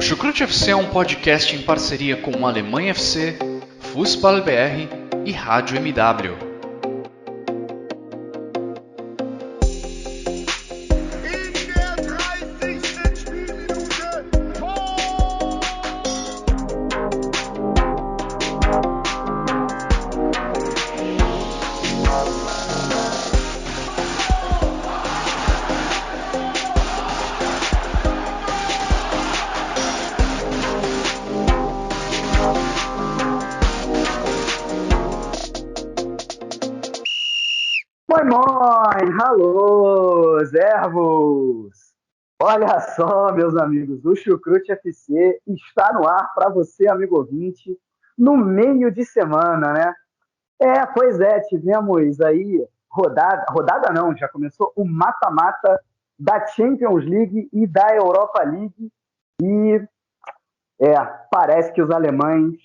O Chucrute FC é um podcast em parceria com Alemanha FC, Fußball BR e Rádio MW. Alô, servos! Olha só, meus amigos, o Chucrute FC está no ar para você, amigo ouvinte, no meio de semana, né? Pois é, tivemos aí rodada não, já começou o mata-mata da Champions League e da Europa League e parece que os alemães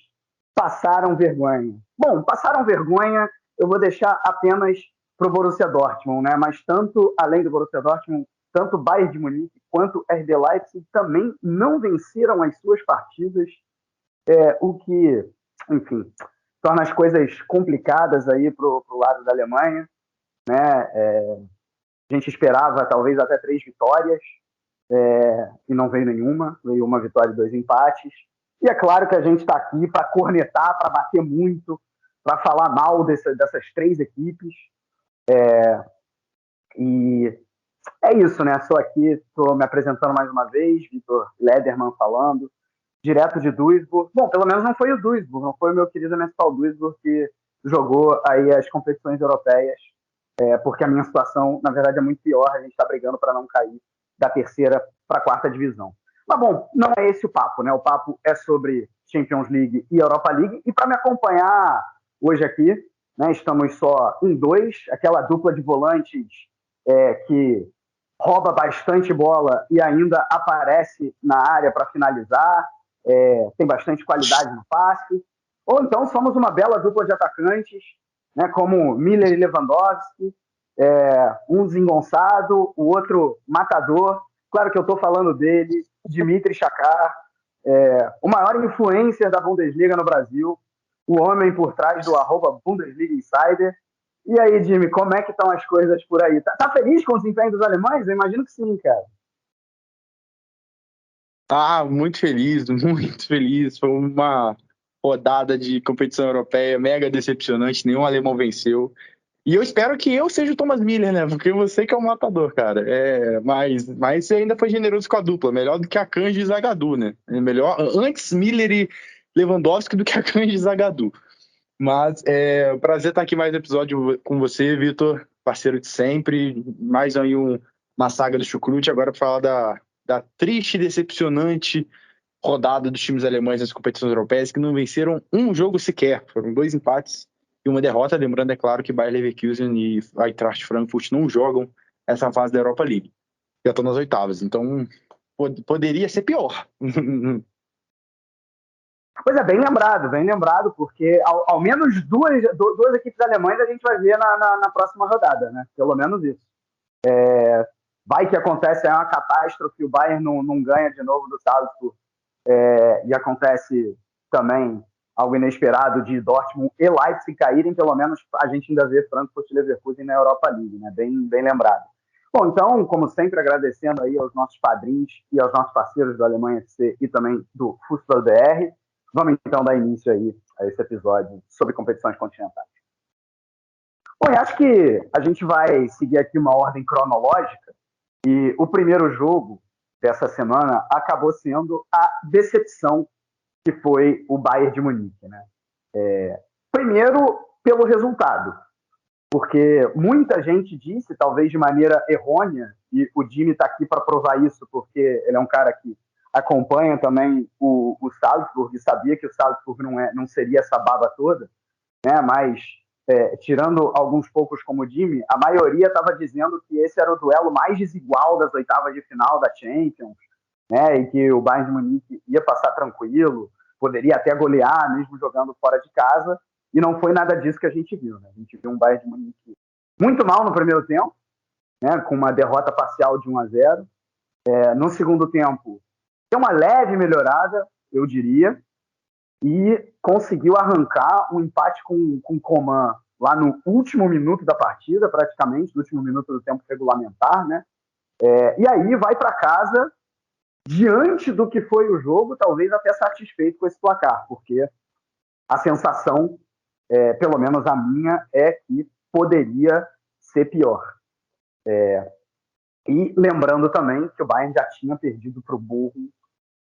passaram vergonha. Bom, passaram vergonha, eu vou deixar apenas para o Borussia Dortmund, né? Mas tanto, além do Borussia Dortmund, tanto Bayern de Munique quanto RB Leipzig também não venceram as suas partidas, o que, enfim, torna as coisas complicadas aí pro lado da Alemanha, né? A gente esperava talvez até 3 vitórias, e não veio nenhuma, veio uma vitória e 2 empates. E é claro que a gente está aqui para cornetar, para bater muito, para falar mal dessas 3 equipes. E é isso, né? Estou aqui, estou me apresentando mais uma vez, Vitor Lederman falando, direto de Duisburg. Bom, pelo menos não foi o Duisburg, não foi o meu querido Nestal Duisburg que jogou aí as competições europeias, porque a minha situação, na verdade, é muito pior. A gente está brigando para não cair da 3ª para a 4ª divisão. Mas, bom, não é esse o papo, né? O papo é sobre Champions League e Europa League. E para me acompanhar hoje aqui, né, estamos só em 2, aquela dupla de volantes que rouba bastante bola e ainda aparece na área para finalizar, tem bastante qualidade no passe. Ou então somos uma bela dupla de atacantes, né, como Miller e Lewandowski, um desengonçado, o outro matador. Claro que eu estou falando dele, Dmitry Shakar, o maior influencer da Bundesliga no Brasil, o homem por trás do @Bundesliga Insider. E aí, Jimmy, como é que estão as coisas por aí? Tá feliz com o desempenho dos alemães? Eu imagino que sim, cara. Muito feliz, muito feliz. Foi uma rodada de competição europeia mega decepcionante, nenhum alemão venceu. E eu espero que eu seja o Thomas Miller, né? Porque você que é o matador, cara. Mas você ainda foi generoso com a dupla, melhor do que a Kanji e Zagadou, né? Melhor antes Miller e Lewandowski do que a Kanji e Zagadou. Mas é um prazer estar aqui mais um episódio com você, Vitor, parceiro de sempre. Mais aí uma saga do Chucrute, agora para falar da triste e decepcionante rodada dos times alemães nas competições europeias, que não venceram um jogo sequer. Foram 2 empates e uma derrota. Lembrando, é claro, que Bayer Leverkusen e Eintracht Frankfurt não jogam essa fase da Europa League. Já estão nas 8ª, então poderia ser pior. Pois é, bem lembrado, porque ao menos duas equipes alemãs a gente vai ver na próxima rodada, né? Pelo menos isso. Vai que acontece uma catástrofe, o Bayern não ganha de novo do Salzburg, e acontece também algo inesperado de Dortmund e Leipzig caírem, pelo menos a gente ainda vê Frankfurt e Leverkusen na Europa League, né? Bem lembrado. Bom, então, como sempre, agradecendo aí aos nossos padrinhos e aos nossos parceiros do Alemanha FC e também do Fußball BR. Vamos então dar início aí a esse episódio sobre competições continentais. Bom, eu acho que a gente vai seguir aqui uma ordem cronológica e o primeiro jogo dessa semana acabou sendo a decepção que foi o Bayern de Munique, né? Primeiro, pelo resultado, porque muita gente disse, talvez de maneira errônea, e o Jimmy está aqui para provar isso, porque ele é um cara que acompanha também o Salzburg e sabia que o Salzburg não seria essa baba toda, né? Mas, tirando alguns poucos como o Jimmy, a maioria estava dizendo que esse era o duelo mais desigual das 8ª de final da Champions, né? E que o Bayern de Munique ia passar tranquilo, poderia até golear, mesmo jogando fora de casa, e não foi nada disso que a gente viu, né? A gente viu um Bayern de Munique muito mal no primeiro tempo, né? Com uma derrota parcial de 1-0. No segundo tempo, Deu uma leve melhorada, eu diria, e conseguiu arrancar um empate com o Coman lá no último minuto da partida, praticamente, no último minuto do tempo regulamentar, né? E aí vai para casa, diante do que foi o jogo, talvez até satisfeito com esse placar, porque a sensação, pelo menos a minha, é que poderia ser pior. E lembrando também que o Bayern já tinha perdido para o Bochum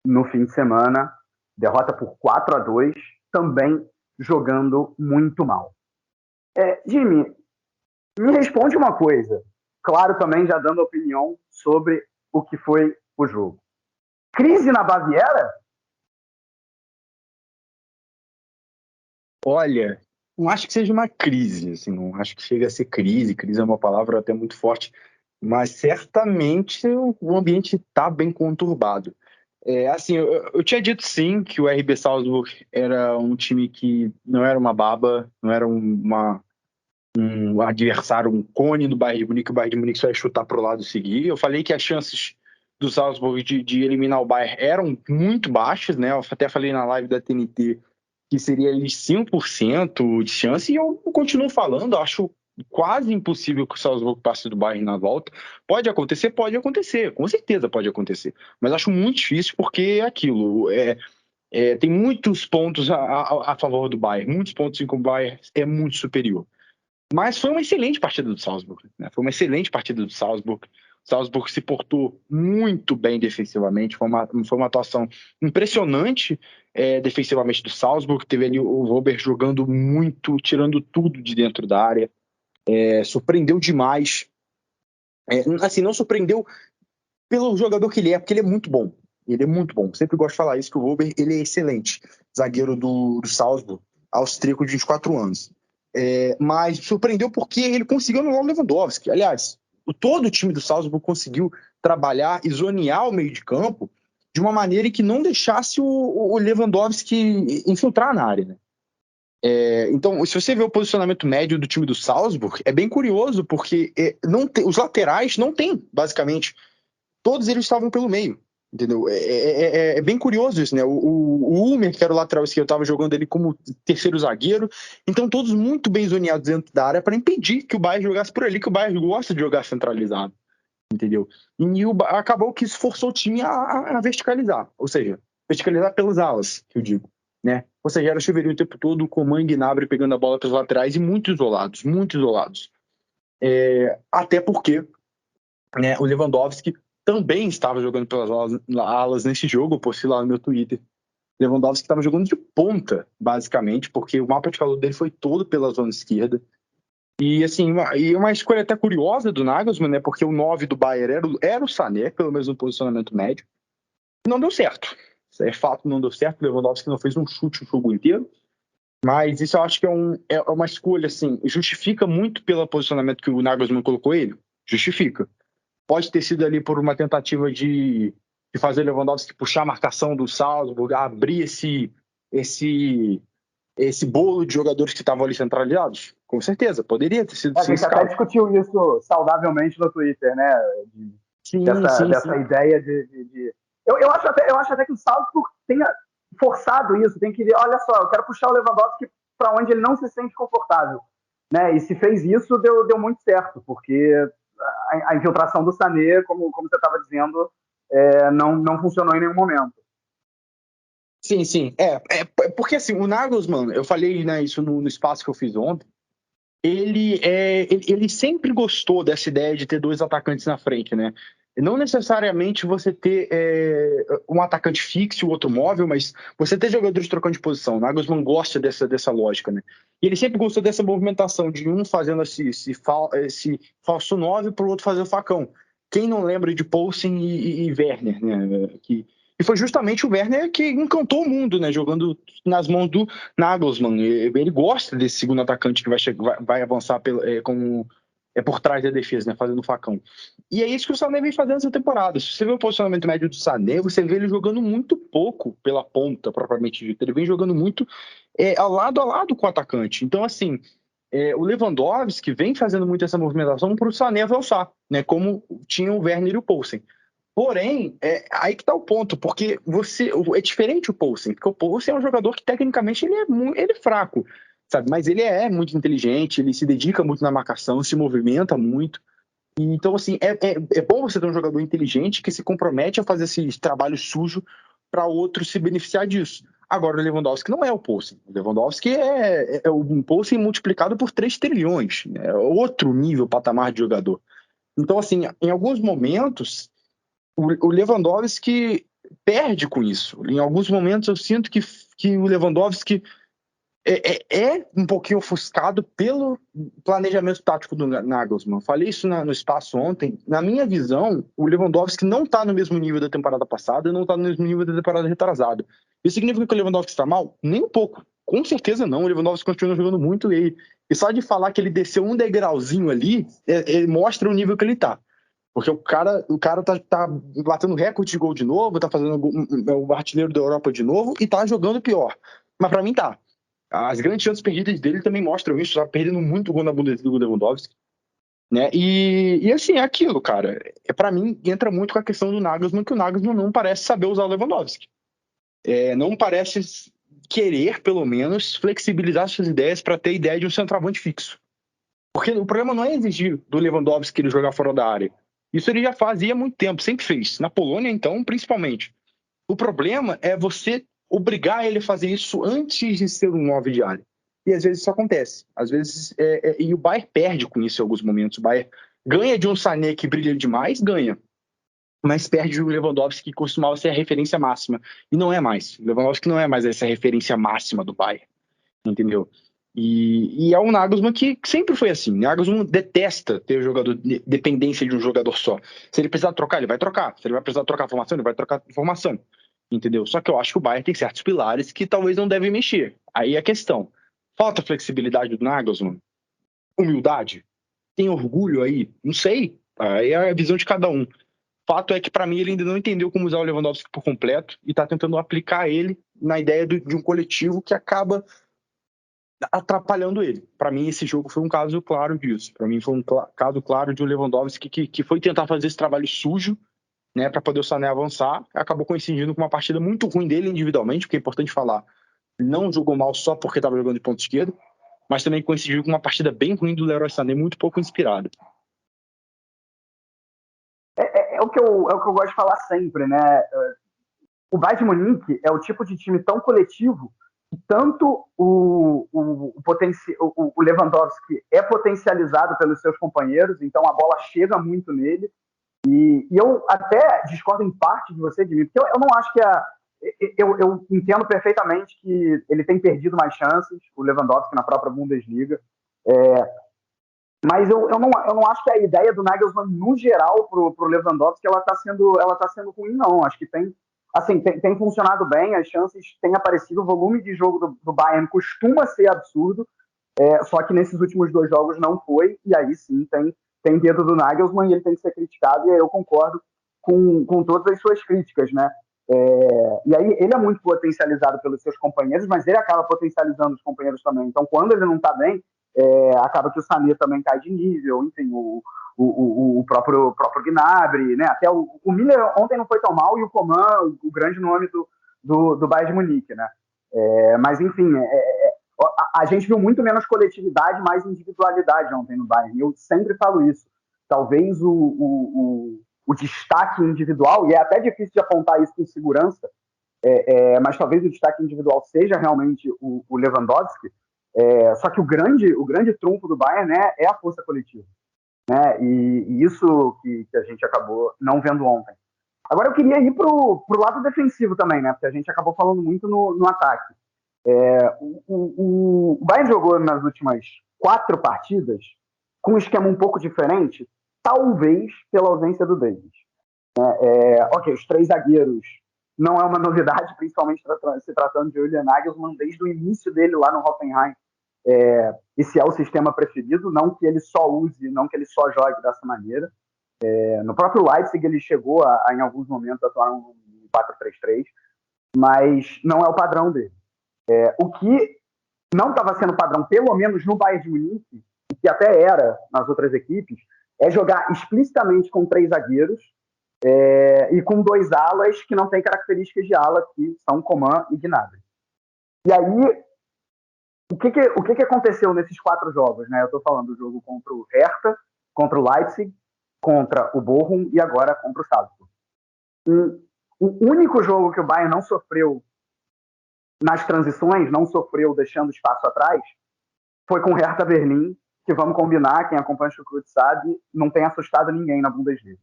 no fim de semana, derrota por 4-2, também jogando muito mal. Jimmy, me responde uma coisa, claro, também já dando opinião sobre o que foi o jogo. Crise na Baviera? Olha, não acho que seja uma crise, assim, não acho que chega a ser crise. Crise é uma palavra até muito forte, mas certamente o ambiente está bem conturbado. Assim, eu tinha dito sim que o RB Salzburg era um time que não era uma baba, não era um adversário, um cone do Bayern de Munique, o Bayern de Munique só ia chutar para o lado e seguir. Eu falei que as chances do Salzburg de eliminar o Bayern eram muito baixas, né? Eu até falei na live da TNT que seria ali 5% de chance, e eu continuo falando, acho quase impossível que o Salzburg passe do Bayern na volta. Pode acontecer, com certeza pode acontecer, mas acho muito difícil porque é aquilo, tem muitos pontos a favor do Bayern, muitos pontos em que o Bayern é muito superior. Mas foi uma excelente partida do Salzburg, né? Foi uma excelente partida do Salzburg. O Salzburg se portou muito bem defensivamente, foi uma atuação impressionante defensivamente do Salzburg. Teve ali o Robert jogando muito, tirando tudo de dentro da área. Surpreendeu demais. Assim, não surpreendeu pelo jogador que ele é, porque ele é muito bom. Ele é muito bom. Sempre gosto de falar isso, que o Robert ele é excelente. Zagueiro do Salzburg, austríaco de 24 anos. Mas surpreendeu porque ele conseguiu anular o Lewandowski. Aliás, todo o time do Salzburg conseguiu trabalhar e zonear o meio de campo de uma maneira que não deixasse o Lewandowski infiltrar na área, né? Então, se você vê o posicionamento médio do time do Salzburg, é bem curioso, porque os laterais não tem, basicamente. Todos eles estavam pelo meio. Entendeu? É bem curioso isso, né? O Ulmer, que era o lateral esquerdo, estava jogando ele como terceiro zagueiro. Então, todos muito bem zoneados dentro da área para impedir que o Bayern jogasse por ali, que o Bayern gosta de jogar centralizado. Entendeu? E acabou que isso forçou o time a verticalizar. Ou seja, verticalizar pelas alas, que eu digo. Né? Ou seja, era Chuveirinho o tempo todo, com o Coman e Gnabry pegando a bola pelos laterais e muito isolados, muito isolados. Até porque, né, o Lewandowski também estava jogando pelas alas nesse jogo, eu postei lá no meu Twitter. Lewandowski estava jogando de ponta, basicamente, porque o mapa de calor dele foi todo pela zona esquerda. E assim, uma escolha até curiosa do Nagelsmann, né, porque o 9 do Bayern era o Sané, pelo menos no posicionamento médio. E não deu certo. Isso é fato, não deu certo. O Lewandowski não fez um chute o jogo inteiro. Mas isso eu acho que é uma escolha, assim, justifica muito pelo posicionamento que o Nagelsmann colocou ele. Justifica. Pode ter sido ali por uma tentativa de fazer o Lewandowski puxar a marcação do Salzburg, abrir esse bolo de jogadores que estavam ali centralizados? Com certeza, poderia ter sido. A gente até discutiu isso saudavelmente no Twitter, né? Dessa ideia de... Eu acho até que o Salzburg tenha forçado isso, tem que, olha só, eu quero puxar o Lewandowski para onde ele não se sente confortável. Né? E se fez isso, deu muito certo, porque a infiltração do Sané, como você estava dizendo, não funcionou em nenhum momento. Sim. Porque assim, o Nagelsmann, eu falei, né, isso no espaço que eu fiz ontem, ele sempre gostou dessa ideia de ter dois atacantes na frente, né? Não necessariamente você ter um atacante fixo e o outro móvel, mas você ter jogadores trocando de posição. O Nagelsmann gosta dessa lógica, né? E ele sempre gostou dessa movimentação de um fazendo esse falso 9 para o outro fazer o facão. Quem não lembra de Poulsen e Werner, né? E foi justamente o Werner que encantou o mundo, né? Jogando nas mãos do Nagelsmann. Ele gosta desse segundo atacante que vai avançar por trás da defesa, né? Fazendo facão. E é isso que o Sané vem fazendo essa temporada. Se você vê o posicionamento médio do Sané, você vê ele jogando muito pouco pela ponta, propriamente dito. Ele vem jogando muito ao lado a lado com o atacante. Então, assim, o Lewandowski vem fazendo muito essa movimentação para o Sané avançar, né? Como tinha o Werner e o Poulsen. Porém, aí que tá o ponto, porque é diferente o Poulsen, porque o Poulsen é um jogador que tecnicamente ele é fraco, sabe? Mas ele é muito inteligente, ele se dedica muito na marcação, se movimenta muito. Então, assim, é bom você ter um jogador inteligente que se compromete a fazer esse trabalho sujo para outro se beneficiar disso. Agora, o Lewandowski não é o Poulsen. O Lewandowski é um Poulsen multiplicado por 3 trilhões. É outro nível, patamar de jogador. Então, assim, em alguns momentos, o Lewandowski perde com isso. Em alguns momentos, eu sinto que o Lewandowski é um pouquinho ofuscado pelo planejamento tático do Nagelsmann. Falei isso no espaço ontem. Na minha visão, o Lewandowski não está no mesmo nível da temporada passada e não está no mesmo nível da temporada retrasada. Isso significa que o Lewandowski está mal? Nem um pouco. Com certeza não. O Lewandowski continua jogando muito e só de falar que ele desceu um degrauzinho ali, mostra o nível que ele está. Porque o cara tá batendo recorde de gol de novo, tá fazendo o artilheiro da Europa de novo e tá jogando pior. Mas pra mim tá. As grandes chances perdidas dele também mostram isso, tá perdendo muito gol na Bundesliga do Lewandowski, né? E assim, é aquilo, cara. Pra mim, entra muito com a questão do Nagelsmann, que o Nagelsmann não parece saber usar o Lewandowski. Não parece querer, pelo menos, flexibilizar suas ideias para ter ideia de um centroavante fixo. Porque o problema não é exigir do Lewandowski ele jogar fora da área. Isso ele já fazia há muito tempo, sempre fez. Na Polônia, então, principalmente. O problema é você obrigar ele a fazer isso antes de ser um 9 de área. E às vezes isso acontece. Às vezes, e o Bayern perde com isso em alguns momentos. O Bayern ganha de um Sané que brilha demais, ganha. Mas perde o Lewandowski, que costumava ser a referência máxima. E não é mais. O Lewandowski não é mais essa referência máxima do Bayern. Entendeu? E é um Nagelsmann que sempre foi assim. Nagelsmann detesta ter dependência de um jogador só. Se ele precisar trocar, ele vai trocar. Se ele vai precisar trocar a formação, ele vai trocar a formação. Entendeu? Só que eu acho que o Bayern tem certos pilares que talvez não devem mexer. Aí a questão. Falta flexibilidade do Nagelsmann? Humildade? Tem orgulho aí? Não sei. Aí é a visão de cada um. Fato é que, para mim, ele ainda não entendeu como usar o Lewandowski por completo e está tentando aplicar ele na ideia de um coletivo que acaba atrapalhando ele. Para mim, esse jogo foi um caso claro disso. Para mim, foi um caso claro de um Lewandowski que foi tentar fazer esse trabalho sujo, né, para poder o Sané avançar. Acabou coincidindo com uma partida muito ruim dele individualmente, porque é importante falar. Ele não jogou mal só porque estava jogando de ponta esquerda, mas também coincidiu com uma partida bem ruim do Leroy Sané, muito pouco inspirada. É o que eu gosto de falar sempre, né? O Bayern de Munique é o tipo de time tão coletivo que tanto o Lewandowski é potencializado pelos seus companheiros, então a bola chega muito nele. E eu até discordo em parte de você, Dimi, porque eu não acho que eu entendo perfeitamente que ele tem perdido mais chances, o Lewandowski na própria Bundesliga. Mas eu não acho que a ideia do Nagelsmann, no geral, pro Lewandowski, ela tá sendo ruim, não. Acho que tem funcionado bem, as chances têm aparecido, o volume de jogo do Bayern costuma ser absurdo, só que nesses últimos 2 jogos não foi, e aí sim tem dedo do Nagelsmann e ele tem que ser criticado, e aí eu concordo com todas as suas críticas, né? E aí ele é muito potencializado pelos seus companheiros, mas ele acaba potencializando os companheiros também. Então, quando ele não tá bem, acaba que o Sané também cai de nível, enfim, o próprio Gnabry, né? Até o Miller ontem não foi tão mal, e o Coman, o grande nome do Bayern de Munique, né? Mas, enfim, a gente viu muito menos coletividade, mais individualidade ontem no Bayern. Eu sempre falo isso. Talvez o destaque individual, e é até difícil de apontar isso com segurança, mas talvez o destaque individual seja realmente o Lewandowski. Só que o grande trunfo do Bayern, né, é a força coletiva, né? E isso que a gente acabou não vendo ontem. Agora eu queria ir pro lado defensivo também, né? Porque a gente acabou falando muito no ataque. O Bayern jogou nas últimas 4 partidas com um esquema um pouco diferente, talvez pela ausência do Davis. Ok, os 3 zagueiros não é uma novidade, principalmente se tratando de Julian Nagelsmann, desde o início dele lá no Hoffenheim. Esse é o sistema preferido, não que ele só use, não que ele só jogue dessa maneira. No próprio Leipzig ele chegou em alguns momentos a atuar um 4-3-3, mas não é o padrão dele. O que não estava sendo padrão, pelo menos no Bayern de Munique, e que até era nas outras equipes, é jogar explicitamente com 3 zagueiros e com 2 alas que não têm características de ala, que são Coman e Gnabry. E aí, o que aconteceu nesses 4 jogos? Né? Eu estou falando do jogo contra o Hertha, contra o Leipzig, contra o Bochum e agora contra o Salzburg. O único jogo que o Bayern não sofreu nas transições, não sofreu deixando espaço atrás, foi com o Hertha Berlim, que vamos combinar, quem acompanha o Chucrute sabe, não tem assustado ninguém na Bundesliga.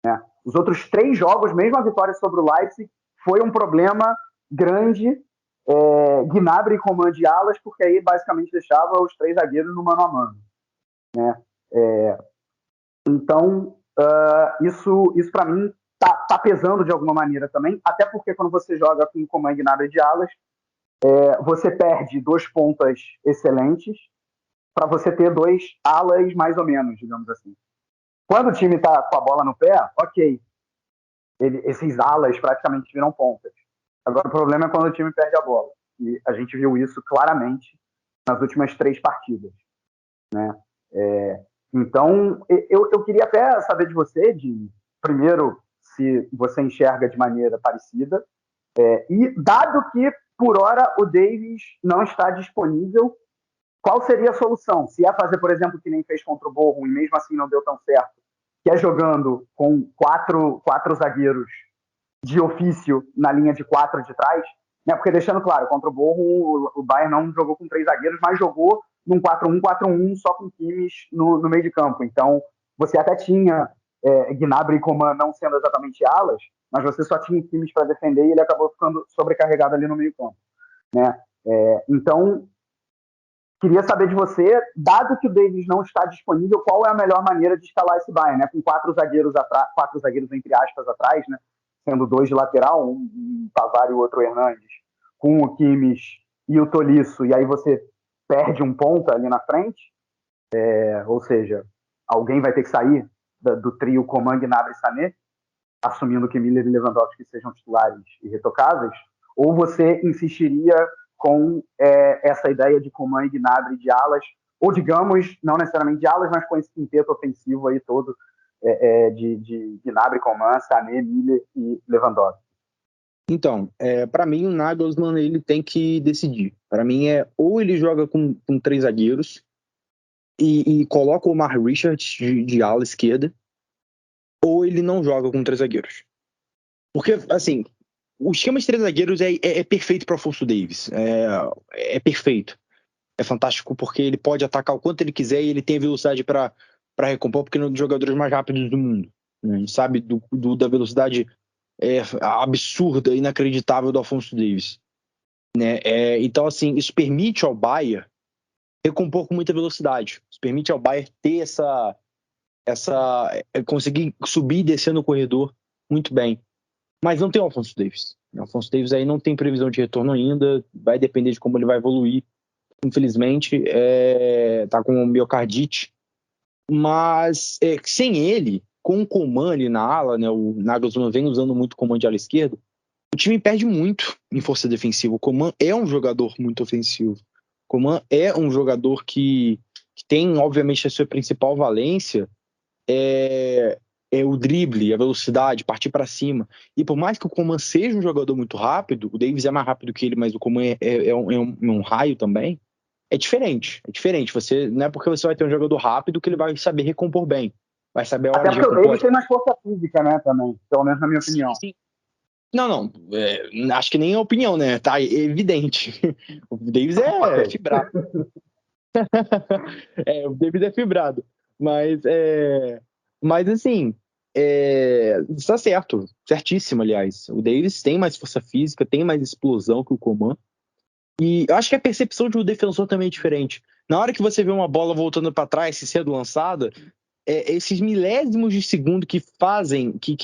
Né? Os outros 3 jogos, mesmo a vitória sobre o Leipzig, foi um problema grande, Gnabry e Coman de alas, porque aí basicamente deixava os 3 zagueiros no mano a mano. Né? Então, isso para mim tá pesando de alguma maneira também, até porque quando você joga com Coman e Gnabry de alas, você perde 2 pontas excelentes para você ter 2 alas mais ou menos, digamos assim. Quando o time está com a bola no pé, ok, esses alas praticamente viram pontas. Agora o problema é quando o time perde a bola. E a gente viu isso claramente nas últimas 3 partidas. Né? Então, eu queria até saber de você, primeiro, se você enxerga de maneira parecida, e dado que, por hora, o Davies não está disponível, qual seria a solução? Se é fazer, por exemplo, que nem fez contra o Bochum e mesmo assim não deu tão certo, que é jogando com 4 zagueiros de ofício na linha de 4 de trás, né? Porque deixando claro, contra o Bochum o Bayern não jogou com 3 zagueiros, mas jogou num 4-1-4-1 só com Kimmich no meio de campo. Então, você até tinha Gnabry e Coman não sendo exatamente alas, mas você só tinha Kimmich para defender e ele acabou ficando sobrecarregado ali no meio campo. Né? Então, queria saber de você, dado que o Davies não está disponível, qual é a melhor maneira de escalar esse Bayern, né? Com 4 zagueiros entre aspas atrás, né? Sendo 2 de lateral, um Pavard e o outro Hernandes, com o Kimmich e o Tolisso, e aí você perde um ponta ali na frente, ou seja, alguém vai ter que sair do trio Coman, Gnabry e Sané, assumindo que Miller e Lewandowski sejam titulares irretocáveis, ou você insistiria com essa ideia de Coman e Gnabry de alas, ou digamos, não necessariamente de alas, mas com esse quinteto ofensivo aí todo de Gnabry, Coman, Sané, Miller e Lewandowski. Então, para mim o Nagelsmann ele tem que decidir. Para mim ou ele joga com 3 zagueiros e coloca o Omar Richards de ala esquerda, ou ele não joga com 3 zagueiros. Porque, assim, o esquema de 3 zagueiros é perfeito para o Afonso Davies. É perfeito. É fantástico porque ele pode atacar o quanto ele quiser e ele tem a velocidade para recompor, porque é um dos jogadores mais rápidos do mundo. Né? A gente sabe da velocidade absurda, inacreditável do Afonso Davies. Né? Então, assim, isso permite ao Bayern recompor com muita velocidade. Isso permite ao Bayern ter conseguir subir e descer no corredor muito bem. Mas não tem o Afonso Davies. O Afonso Davies aí não tem previsão de retorno ainda, vai depender de como ele vai evoluir. Infelizmente, tá com miocardite. Mas sem ele, com o Coman ali na ala, né, o Nagelsmann vem usando muito o Coman de ala esquerda, o time perde muito em força defensiva. O Coman é um jogador muito ofensivo. O Coman é um jogador que tem, obviamente, a sua principal valência o drible, a velocidade, partir para cima. E por mais que o Coman seja um jogador muito rápido, o Davies é mais rápido que ele, mas o Coman é um raio também, é diferente. Você, não é porque você vai ter um jogador rápido que ele vai saber recompor bem. Vai saber a hora de recompor. Até porque o Davies tem mais força física, né, também. Pelo menos na minha opinião. Sim. Não. Acho que nem é opinião, né? Tá evidente. O Davies é fibrado. O Davies é fibrado. Mas assim, está certo. Certíssimo, aliás. O Davies tem mais força física, tem mais explosão que o Coman. E eu acho que a percepção de um defensor também é diferente. Na hora que você vê uma bola voltando para trás, se sendo lançada, esses milésimos de segundo que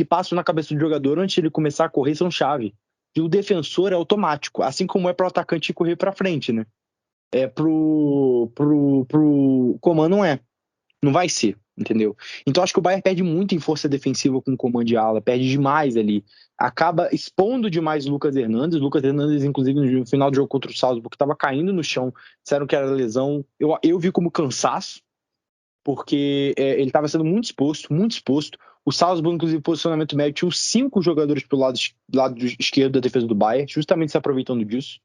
passam na cabeça do jogador antes de ele começar a correr são chave. E o defensor é automático, assim como é para o atacante correr para frente, né? Pro Coman não é. Não vai ser, entendeu? Então acho que o Bayern perde muito em força defensiva com o Coman de ala, perde demais ali. Acaba expondo demais o Lucas Hernandes. O Lucas Hernandes, inclusive, no final do jogo contra o Salzburg, estava caindo no chão, disseram que era lesão. Eu vi como cansaço, porque ele estava sendo muito exposto. O Salzburg, inclusive, posicionamento médio, tinha 5 jogadores pelo lado esquerdo da defesa do Bayern, justamente se aproveitando disso.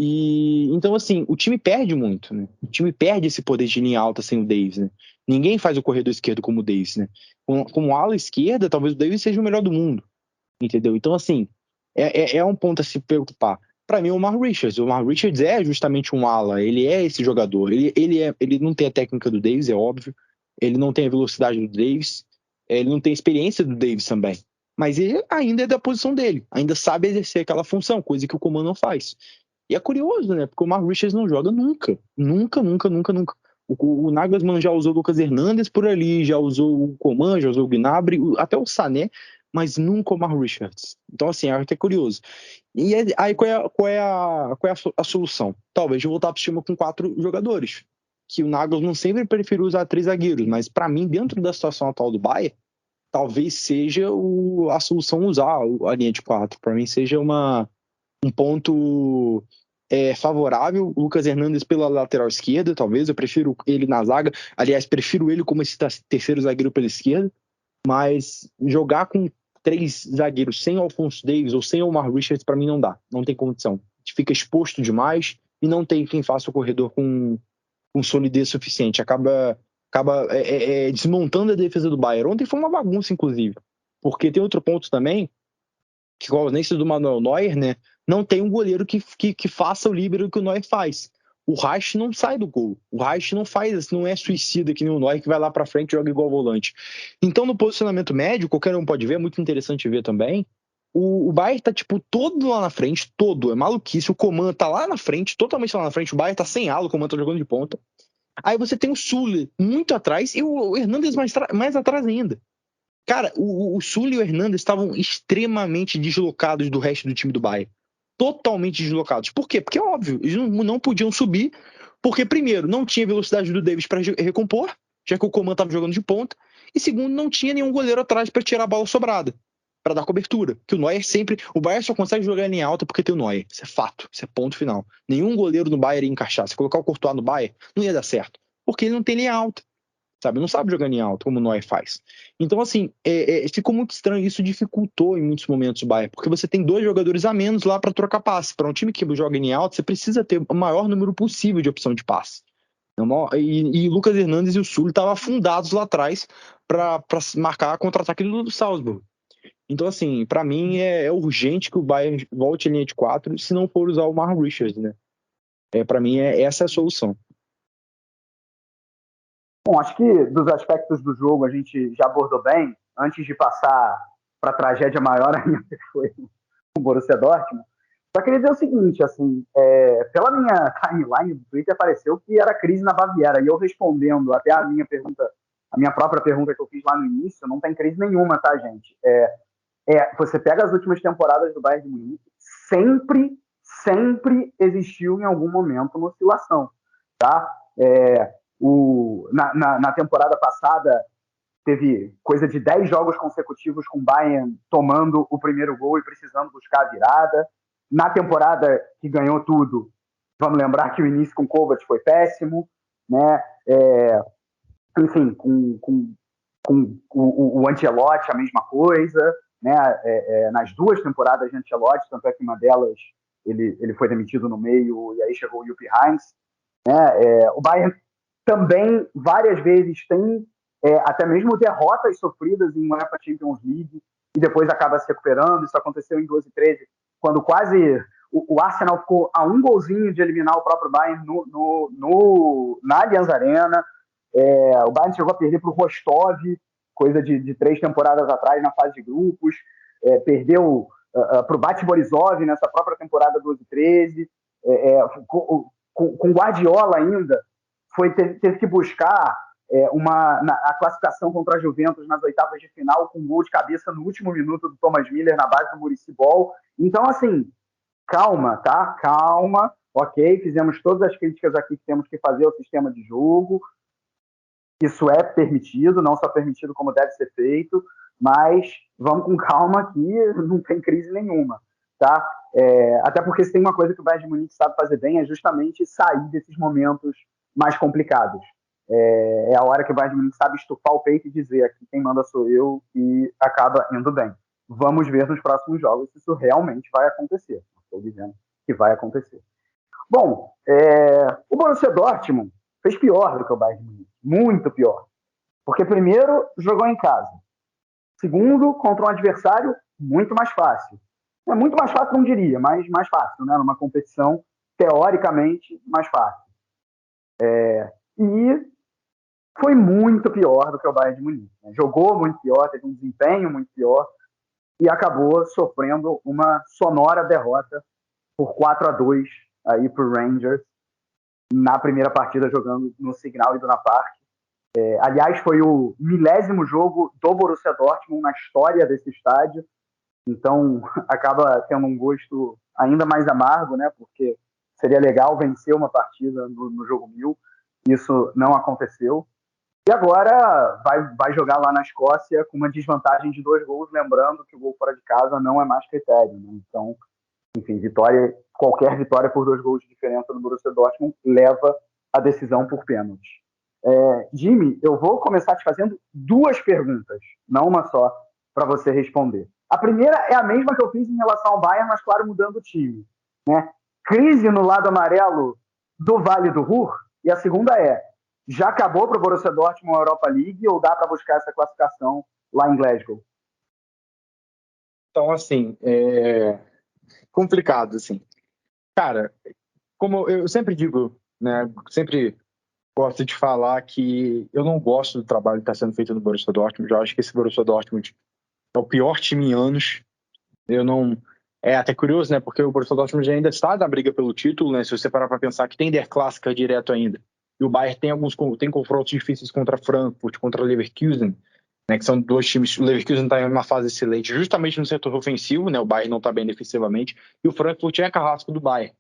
E então, assim, o time perde muito, né? O time perde esse poder de linha alta sem o Davies, né? Ninguém faz o corredor esquerdo como o Davies, né? Como ala esquerda, talvez o Davies seja o melhor do mundo, entendeu? Então, assim, é um ponto a se preocupar. Para mim, o Omar Richards é justamente um ala, ele é esse jogador. Ele não tem a técnica do Davies, é óbvio. Ele não tem a velocidade do Davies. Ele não tem a experiência do Davies também. Mas ele ainda é da posição dele. Ainda sabe exercer aquela função, coisa que o Coman não faz. E é curioso, né? Porque o Omar Richards não joga nunca. Nunca. O Nagelsmann já usou o Lucas Hernandes por ali, já usou o Coman, já usou o Gnabry, até o Sané, mas nunca o Omar Richards. Então, assim, é até curioso. E aí, qual é a solução? Talvez voltar para o esquema com 4 jogadores. Que o Nagelsmann sempre preferiu usar 3 zagueiros, mas para mim, dentro da situação atual do Bayern, talvez seja a solução usar a linha de 4. Para mim, seja um ponto favorável. O Lucas Hernandes pela lateral esquerda, talvez. Eu prefiro ele na zaga. Aliás, prefiro ele como esse terceiro zagueiro pela esquerda. Mas jogar com 3 zagueiros sem Alphonso Davies ou sem Omar Richards, para mim não dá. Não tem condição. A gente fica exposto demais e não tem quem faça o corredor com solidez suficiente. Acaba desmontando a defesa do Bayern. Ontem foi uma bagunça, inclusive. Porque tem outro ponto também, que com a ausência do Manuel Neuer, né, não tem um goleiro que faça o líbero que o Neuer faz. O Reich não sai do gol. O Reich não faz, não é suicida que nem o Neuer que vai lá pra frente e joga igual volante. Então, no posicionamento médio, qualquer um pode ver, é muito interessante ver também, o Bayern tá, tipo, todo lá na frente, todo, é maluquice, o Coman tá lá na frente, totalmente lá na frente, o Bayern tá sem ala, o Coman tá jogando de ponta. Aí você tem o Süle muito atrás e o Hernandes mais atrás ainda. Cara, o Süle e o Hernandes estavam extremamente deslocados do resto do time do Bayern. Totalmente deslocados. Por quê? Porque é óbvio, eles não podiam subir, porque, primeiro, não tinha velocidade do Davies para recompor, já que o Coman estava jogando de ponta, e segundo, não tinha nenhum goleiro atrás para tirar a bola sobrada, para dar cobertura. Que o Neuer sempre. O Bayern só consegue jogar em linha alta porque tem o Neuer. Isso é fato, isso é ponto final. Nenhum goleiro no Bayern ia encaixar. Se colocar o Courtois no Bayern, não ia dar certo, porque ele não tem linha alta. Sabe? Não sabe jogar em alto, como o Neuer faz. Então, assim, ficou muito estranho. Isso dificultou em muitos momentos o Bayern, porque você tem 2 jogadores a menos lá para trocar passe. Para um time que joga em alto, você precisa ter o maior número possível de opção de passe. E Lucas Hernandes e o Süle estavam afundados lá atrás para marcar contra-ataque do Salzburg. Então, assim, para mim é urgente que o Bayern volte à linha de 4, se não for usar o Omar Richards, né? Para mim, essa é a solução. Bom, acho que dos aspectos do jogo a gente já abordou bem. Antes de passar para a tragédia maior ainda, que foi o Borussia Dortmund, só queria dizer o seguinte, assim, pela minha timeline do Twitter apareceu que era crise na Baviera, e eu respondendo até a minha própria pergunta que eu fiz lá no início, não tem crise nenhuma, tá, gente? Você pega as últimas temporadas do Bayern de Munique, sempre existiu em algum momento uma oscilação, tá? Na temporada passada teve coisa de 10 jogos consecutivos com o Bayern tomando o primeiro gol e precisando buscar a virada. Na temporada que ganhou tudo, vamos lembrar que o início com o Kovac foi péssimo, né? Enfim, com o Ancelotti a mesma coisa, né? Nas 2 temporadas de Ancelotti, tanto é que uma delas ele foi demitido no meio e aí chegou o Jupp Heynckes, né? O Bayern também várias vezes tem até mesmo derrotas sofridas em UEFA Champions League e depois acaba se recuperando. Isso aconteceu em 12 e 13, quando quase o Arsenal ficou a um golzinho de eliminar o próprio Bayern na Allianz Arena. O Bayern chegou a perder para o Rostov, coisa de 3 temporadas atrás, na fase de grupos. Perdeu para o Bate Borisov nessa própria temporada 12 e 13. Com Guardiola ainda, teve que buscar a classificação contra a Juventus nas oitavas de final com um gol de cabeça no último minuto do Thomas Müller na base do Muricy Ball. Então, assim, calma, tá? Calma, ok? Fizemos todas as críticas aqui que temos que fazer ao sistema de jogo. Isso é permitido, não só permitido como deve ser feito, mas vamos com calma que não tem crise nenhuma, tá? Até porque se tem uma coisa que o Bayern de Munique sabe fazer bem é justamente sair desses momentos mais complicados. É a hora que o Bayern de Munique sabe estufar o peito e dizer aqui quem manda sou eu, e acaba indo bem. Vamos ver nos próximos jogos se isso realmente vai acontecer. Estou dizendo que vai acontecer. Bom, o Borussia Dortmund fez pior do que o Bayern de Munique. Muito pior. Porque primeiro jogou em casa. Segundo, contra um adversário muito mais fácil. É muito mais fácil, não diria, mas mais fácil, né? Numa competição teoricamente mais fácil. E foi muito pior do que o Bayern de Munique. Né? Jogou muito pior, teve um desempenho muito pior e acabou sofrendo uma sonora derrota por 4-2 aí para o Rangers na primeira partida jogando no Signal Iduna Park. Aliás, foi o 10º jogo do Borussia Dortmund na história desse estádio, então acaba tendo um gosto ainda mais amargo, né? Porque seria legal vencer uma partida no jogo 1000, isso não aconteceu. E agora vai jogar lá na Escócia com uma desvantagem de 2 gols, lembrando que o gol fora de casa não é mais critério, né? Então, enfim, qualquer vitória por 2 gols de diferença do Borussia Dortmund leva a decisão por pênalti. Jimmy, eu vou começar te fazendo 2 perguntas, não uma só, para você responder. A primeira é a mesma que eu fiz em relação ao Bayern, mas claro, mudando o time. Né? Crise no lado amarelo do Vale do Ruhr? E a segunda já acabou para o Borussia Dortmund a Europa League ou dá para buscar essa classificação lá em Glasgow? Então, assim, complicado, assim. Cara, como eu sempre digo, né, sempre gosto de falar que eu não gosto do trabalho que está sendo feito no Borussia Dortmund. Eu acho que esse Borussia Dortmund é o pior time em anos. Eu não... É até curioso, né, porque o Borussia Dortmund ainda está na briga pelo título, né, se você parar para pensar que tem Der Klassiker direto ainda. E o Bayern tem confrontos difíceis contra Frankfurt, contra Leverkusen, né, que são 2 times. O Leverkusen está em uma fase excelente, justamente no setor ofensivo, né, o Bayern não está bem defensivamente, e o Frankfurt é carrasco do Bayern.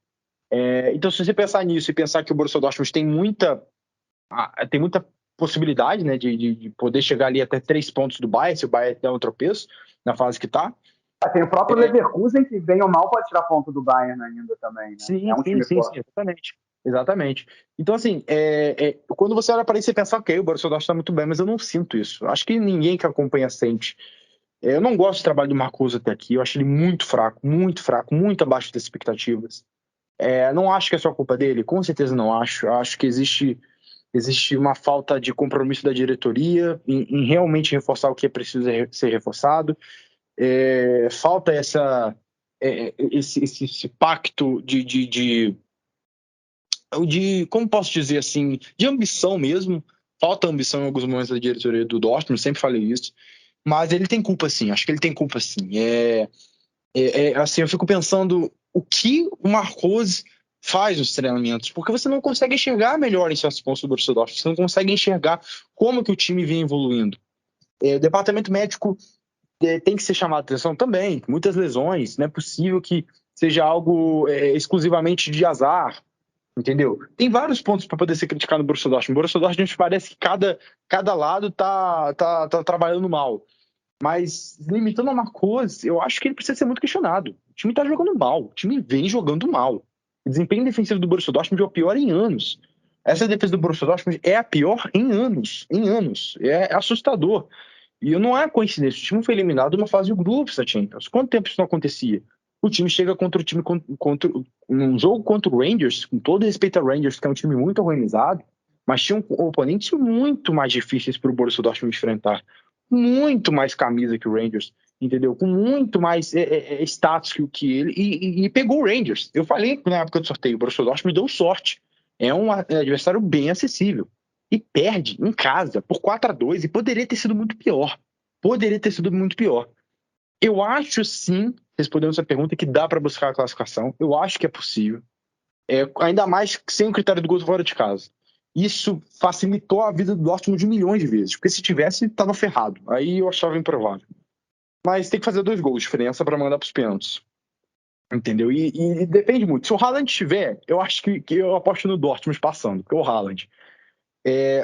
Então, se você pensar nisso e pensar que o Borussia Dortmund tem muita possibilidade, né, de poder chegar ali até 3 pontos do Bayern, se o Bayern der um tropeço na fase que está. Tem o próprio Leverkusen, que bem ou mal pode tirar ponto do Bayern ainda também, né? Sim, é um time forte. Exatamente. Então, assim, quando você olha para isso, você pensa, ok, o Borussia Dortmund está muito bem, mas eu não sinto isso. Acho que ninguém que acompanha sente. Eu não gosto do trabalho do Marcos até aqui, eu acho ele muito fraco, muito abaixo das expectativas. Não acho que é só culpa dele, com certeza não acho. Eu acho que existe uma falta de compromisso da diretoria em realmente reforçar o que é preciso ser reforçado. Falta esse pacto de, como posso dizer assim, de ambição mesmo. Falta ambição em alguns momentos da diretoria do Dortmund, sempre falei isso. Mas ele tem culpa sim, acho que ele tem culpa sim. Assim, eu fico pensando o que o Marcos faz nos treinamentos, porque você não consegue enxergar melhor em certos pontos do Borussia Dortmund, você não consegue enxergar como que o time vem evoluindo. O departamento médico tem que ser chamado a atenção também, muitas lesões, não é possível que seja algo exclusivamente de azar, entendeu? Tem vários pontos para poder ser criticado no Borussia Dortmund. O Borussia Dortmund parece que cada lado tá trabalhando mal. Mas, limitando a Marcos, eu acho que ele precisa ser muito questionado. O time tá jogando mal. O time vem jogando mal. O desempenho defensivo do Borussia Dortmund é o pior em anos. Essa defesa do Borussia Dortmund é a pior em anos. Em anos. É assustador. E não é coincidência. O time foi eliminado numa fase de grupos da Champions. Quanto tempo isso não acontecia? O time chega contra o time num jogo contra o Rangers, com todo respeito ao Rangers, que é um time muito organizado, mas tinha oponentes muito mais difíceis para o Borussia Dortmund enfrentar. Muito mais camisa que o Rangers, entendeu? Com muito mais status que ele, e pegou o Rangers. Eu falei na época do sorteio, o Borussia Dortmund deu sorte. É um adversário bem acessível. E perde em casa por 4-2, e poderia ter sido muito pior. Eu acho sim, respondendo essa pergunta, que dá para buscar a classificação. Eu acho que é possível. Ainda mais sem o critério do gol fora de casa. Isso facilitou a vida do Dortmund de milhões de vezes, porque se tivesse, estava ferrado. Aí eu achava improvável. Mas tem que fazer 2 gols de diferença para mandar para os pênaltis. Entendeu? E depende muito. Se o Haaland tiver, eu acho que eu aposto no Dortmund passando, porque é o Haaland.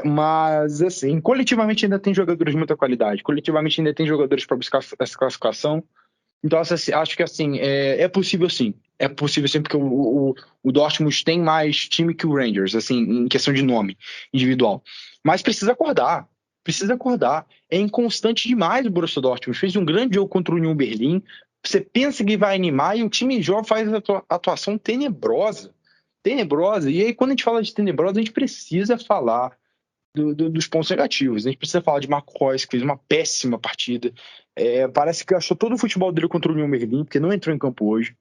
Mas, assim, coletivamente ainda tem jogadores de muita qualidade. Coletivamente ainda tem jogadores para buscar essa classificação. Então, acho que, assim, é possível, sim. é possível sempre, porque o Dortmund tem mais time que o Rangers, assim, em questão de nome individual. Mas precisa acordar. Precisa acordar. É inconstante demais o Borussia Dortmund. Fez um grande jogo contra o Union Berlim. Você pensa que vai animar e o time joga, faz atuação tenebrosa. Tenebrosa. E aí, quando a gente fala de tenebrosa, a gente precisa falar dos pontos negativos. A gente precisa falar de Marco Reus, que fez uma péssima partida. Parece que achou todo o futebol dele contra o Union Berlim, porque não entrou em campo hoje.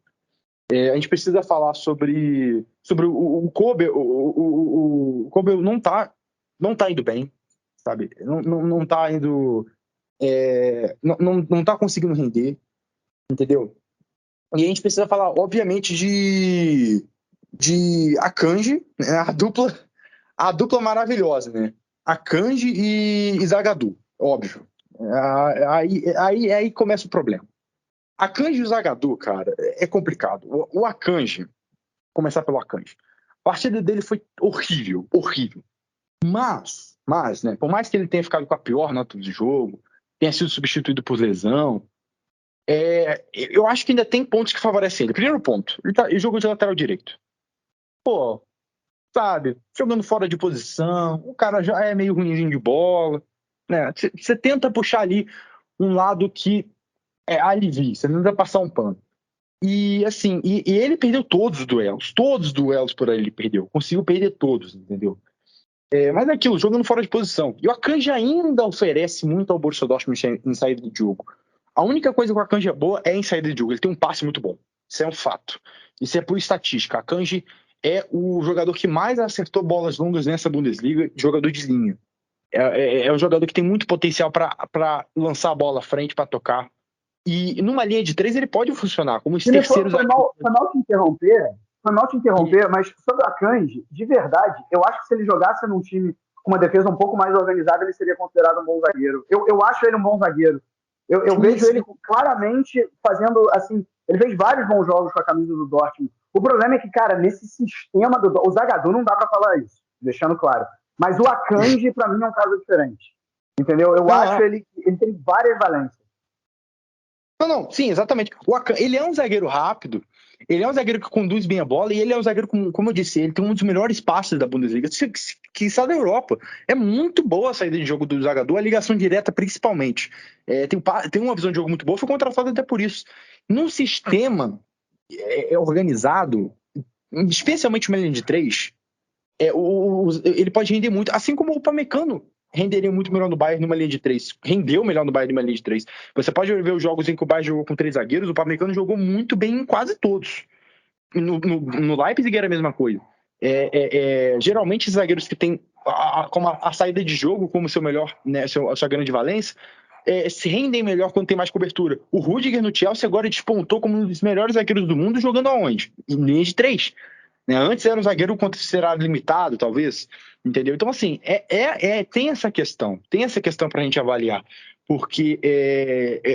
A gente precisa falar sobre o Kobe. O Kobe não tá indo bem, sabe? Não tá indo. Não tá conseguindo render, entendeu? E a gente precisa falar, obviamente, de Akanji, né? A dupla maravilhosa, né? Akanji e Zagadou, óbvio. Aí começa o problema. Akanji e o Zagadou, cara, é complicado. O Akanji, começar pelo Akanji. A partida dele foi horrível, horrível. Mas, né, por mais que ele tenha ficado com a pior nota do jogo, tenha sido substituído por lesão, eu acho que ainda tem pontos que favorecem ele. Primeiro ponto, ele jogou de lateral direito. Pô, sabe, jogando fora de posição, o cara já é meio ruimzinho de bola, né? Você tenta puxar ali um lado que alivia, você tenta passar um pano. E assim, e ele perdeu todos os duelos por aí ele perdeu, conseguiu perder todos, entendeu? Mas é aquilo, jogando fora de posição. E o Akanji ainda oferece muito ao Borussia Dortmund em saída de jogo. A única coisa que o Akanji é boa é em saída de jogo, ele tem um passe muito bom, isso é um fato. Isso é por estatística. Akanji é o jogador que mais acertou bolas longas nessa Bundesliga, jogador de linha. É um jogador que tem muito potencial para lançar a bola à frente, para tocar. E numa linha de 3 ele pode funcionar como os terceiros. Foi mal te interromper, mas sobre a Akanji, de verdade, eu acho que se ele jogasse num time com uma defesa um pouco mais organizada, ele seria considerado um bom zagueiro. Eu acho ele um bom zagueiro. Eu vejo ele claramente fazendo, assim, ele fez vários bons jogos com a camisa do Dortmund. O problema é que, cara, nesse sistema o Zagadou não dá pra falar isso, deixando claro. Mas o Akanji, pra mim, é um caso diferente. Entendeu? Eu acho ele tem várias valências. Não, sim, exatamente. Ele é um zagueiro rápido, ele é um zagueiro que conduz bem a bola e ele é um zagueiro, como eu disse, ele tem um dos melhores passes da Bundesliga, que está da Europa. É muito boa a saída de jogo do Zagadou, a ligação direta principalmente. Tem uma visão de jogo muito boa, foi contratado até por isso. Num sistema organizado, especialmente uma linha de 3, ele pode render muito, assim como o Upamecano renderia muito melhor no Bayern numa linha de 3. Rendeu melhor no Bayern numa linha de 3. Você pode ver os jogos em que o Bayern jogou com 3 zagueiros, o Upamecano jogou muito bem em quase todos. No Leipzig era a mesma coisa. Geralmente, os zagueiros que têm como a saída de jogo como seu melhor, né, a sua grande valência, se rendem melhor quando tem mais cobertura. O Rudiger no Chelsea agora despontou como um dos melhores zagueiros do mundo, jogando aonde? Em linha de 3. Né? Antes era um zagueiro considerado limitado, talvez, entendeu? Então, assim, tem essa questão para a gente avaliar, porque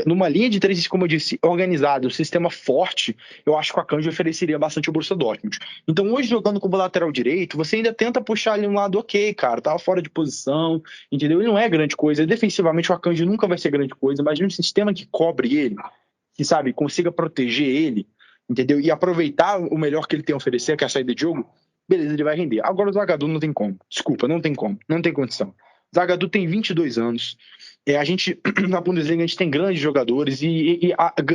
numa linha de 3, como eu disse, organizado, um sistema forte, eu acho que o Akanji ofereceria bastante ao Borussia Dortmund. Então, hoje, jogando como lateral direito, você ainda tenta puxar ali um lado, ok, cara, tava fora de posição, entendeu? Ele não é grande coisa, defensivamente o Akanji nunca vai ser grande coisa, mas um sistema que cobre ele, que, sabe, consiga proteger ele, entendeu? E aproveitar o melhor que ele tem a oferecer, que é a saída de jogo, beleza, ele vai render. Agora o Zagadou não tem como. Desculpa, não tem como. Não tem condição. Zagadou tem 22 anos. A gente, na Bundesliga, a gente tem grandes jogadores e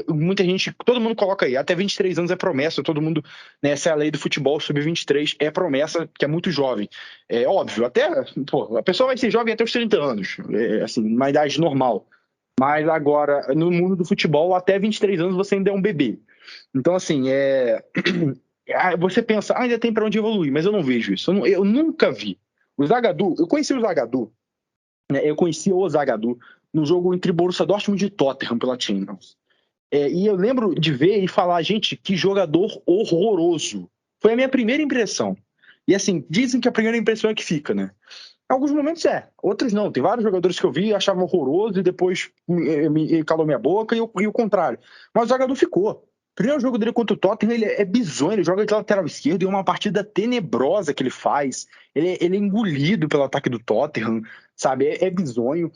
muita gente, todo mundo coloca aí, até 23 anos é promessa, todo mundo, né, essa é a lei do futebol, sub-23 é promessa, que é muito jovem. É óbvio, até, a pessoa vai ser jovem até os 30 anos, assim, uma idade normal. Mas agora, no mundo do futebol, até 23 anos você ainda é um bebê. Então, assim, você pensa, ainda tem para onde evoluir, mas eu não vejo isso. Eu nunca vi. Eu conheci o Zagadou, né, no jogo entre Borussia Dortmund e Tottenham pela Champions. E eu lembro de ver e falar, gente, que jogador horroroso. Foi a minha primeira impressão. E assim, dizem que a primeira impressão é que fica, né? Em alguns momentos outros não. Tem vários jogadores que eu vi e achavam horroroso e depois me calou minha boca e o contrário. Mas o Zagadou ficou. Primeiro jogo dele contra o Tottenham, ele é bizonho, ele joga de lateral esquerdo e é uma partida tenebrosa que ele faz. Ele é engolido pelo ataque do Tottenham, sabe? É bizonho.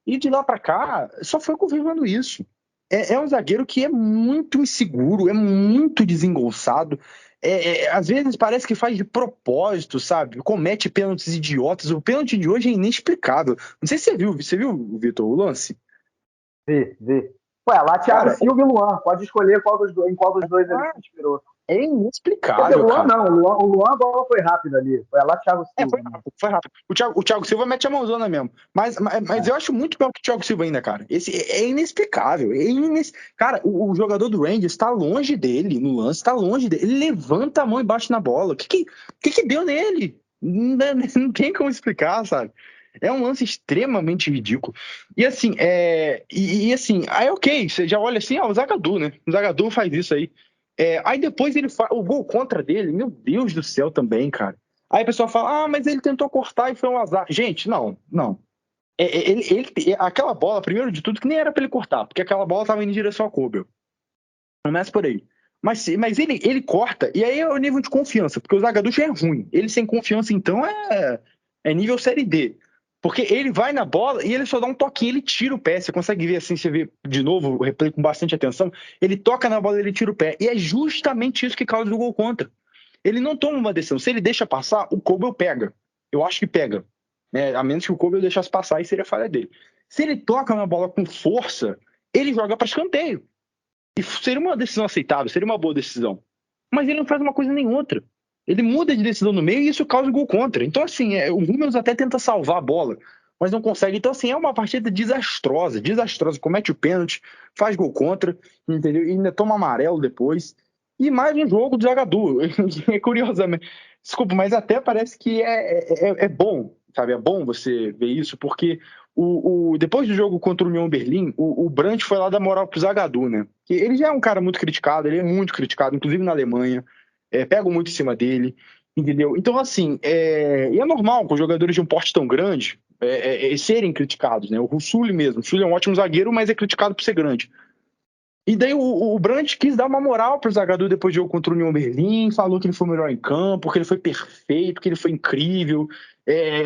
E de lá pra cá, só foi confirmando isso. é um zagueiro que é muito inseguro, é muito desengonçado. Às vezes parece que faz de propósito, sabe? Comete pênaltis idiotas. O pênalti de hoje é inexplicável. Não sei se você viu, Vitor, o lance? Vi. Ué, lá Thiago Silva e Luan. Pode escolher em qual dos dois ele se inspirou. É Quer dizer, inexplicável, o Luan cara. não. O Luan, a bola foi rápida ali. Foi lá Thiago Silva. Foi rápido. O Thiago Silva mete a mãozona mesmo. Mas eu acho muito pior que o Thiago Silva ainda, cara. Esse é inexplicável. Cara, o jogador do Rangers está longe dele no lance, está longe dele. Ele levanta a mão e bate na bola. O que deu nele? Não tem como explicar, sabe? É um lance extremamente ridículo. E assim, assim, aí ok, você já olha assim, o Zagadou, né? O Zagadou faz isso aí. Aí depois ele faz o gol contra dele, meu Deus do céu também, cara. Aí a pessoa fala, mas ele tentou cortar e foi um azar. Gente, não. Aquela bola, primeiro de tudo, que nem era pra ele cortar, porque aquela bola tava indo em direção ao Kobel. Começa por aí. Mas ele corta, e aí é o nível de confiança, porque o Zagadou já é ruim. Ele sem confiança, então, é nível Série D. Porque ele vai na bola e ele só dá um toquinho, ele tira o pé. Você consegue ver assim, você vê de novo o replay com bastante atenção. Ele toca na bola e ele tira o pé. E é justamente isso que causa o gol contra. Ele não toma uma decisão. Se ele deixa passar, o Kobel pega. Eu acho que pega. Né? A menos que o Kobel deixasse passar, e seria falha dele. Se ele toca na bola com força, ele joga para escanteio. E seria uma decisão aceitável, seria uma boa decisão. Mas ele não faz uma coisa nem outra. Ele muda de decisão no meio e isso causa gol contra. Então, assim, o Hummels até tenta salvar a bola, mas não consegue. Então, assim, é uma partida desastrosa. Comete o pênalti, faz gol contra, entendeu? E ainda toma amarelo depois. E mais um jogo do Zagadou. Curiosamente. Desculpa, mas até parece que é bom, sabe? É bom você ver isso, porque depois do jogo contra o União Berlim, o Brandt foi lá dar moral pro Zagadou, né? Que ele já é um cara muito criticado, ele é muito criticado, inclusive na Alemanha. Pegam muito em cima dele, entendeu? Então, assim, e é normal com jogadores de um porte tão grande serem criticados, né? O Russulli mesmo. O Russulli é um ótimo zagueiro, mas é criticado por ser grande. E daí o Brandt quis dar uma moral pro Zagadou depois do jogo contra o União Berlim, falou que ele foi o melhor em campo, que ele foi perfeito, que ele foi incrível,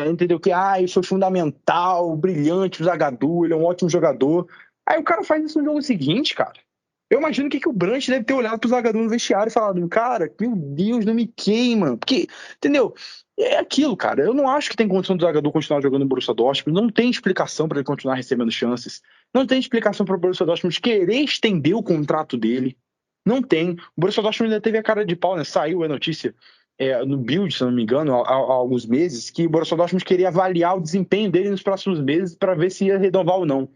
entendeu? Que ele foi fundamental, brilhante o Zagadou, ele é um ótimo jogador. Aí o cara faz isso no jogo seguinte, cara. Eu imagino que o Brandt deve ter olhado pro Zagadou no vestiário e falado, cara, meu Deus, não me queima. Porque, entendeu? É aquilo, cara. Eu não acho que tem condição do Zagadou continuar jogando no Borussia Dortmund. Não tem explicação para ele continuar recebendo chances. Não tem explicação para o Borussia Dortmund querer estender o contrato dele. Não tem. O Borussia Dortmund ainda teve a cara de pau, né? Saiu a notícia no Bild, se não me engano, há alguns meses, que o Borussia Dortmund queria avaliar o desempenho dele nos próximos meses para ver se ia renovar ou não.